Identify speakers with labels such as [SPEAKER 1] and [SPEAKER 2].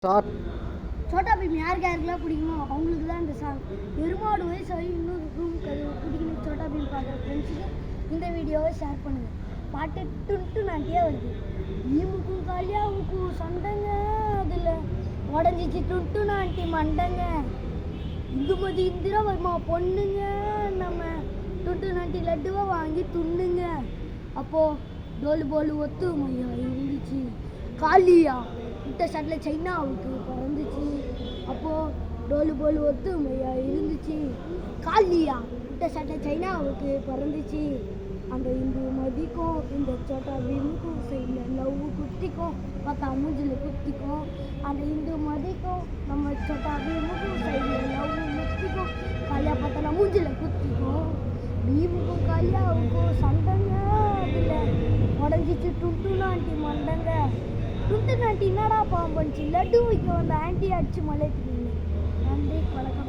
[SPEAKER 1] சோட்டா பீம் யாருக்கு யாருக்கெல்லாம் பிடிக்குமோ அவங்களுக்கு தான் இந்த சாங். எருமாடு வயசாகி இன்னொரு ரூம் பிடிக்கணும் சோட்டா பீம் பார்க்குற ஃப்ரெண்ட்ஸுக்கு இந்த வீடியோவை ஷேர் பண்ணுங்கள். பாட்டு டுன்ட்டு நாட்டியாக வருது. ஈமுக்கும் காலியாவுக்கும் சண்டைங்க, அதில் உடஞ்சிச்சு டுன்ட்டு நாட்டி மண்டைங்க. இந்துமதி இந்திரவர்மா பொண்ணுங்க, நம்ம டுன்ட்டு நாட்டி லட்டுவை வாங்கி துண்ணுங்க. அப்போது டோலு போலு ஒத்து மையா இருந்துச்சு. காலியா இந்த ஷர்ட்டில் சைனாவுக்கு பிறந்துச்சு. அப்போது டோலு போலு ஒத்து மையா இருந்துச்சு. காலியா இந்த ஷர்ட்டில் சைனாவுக்கு பிறந்துச்சு. அந்த இந்து மதிக்கும் இந்த சோட்டா பீமுக்கும் சைடில் லவ் குத்திக்கும், பார்த்தா மூஞ்சில் குத்திக்கும். அந்த இந்து மதிக்கும் நம்ம சோட்டா பீமுக்கும் சைடில் லவ் முத்திக்கும், காலியா பார்த்தா மூஞ்சில் குத்திக்கும். பீமுக்கும் காலியாவுக்கும் சண்டைங்க, அதில் உடஞ்சிச்சு டுன்ட்டு நாட்டி மண்டங்க. டுன்ட்டு நாட்டி என்னடா பாம்பு பண்ணிச்சு, லட்டு வைக்க வந்த ஆண்டி அடிச்சு மலைக்கு. நன்றி, வணக்கம்.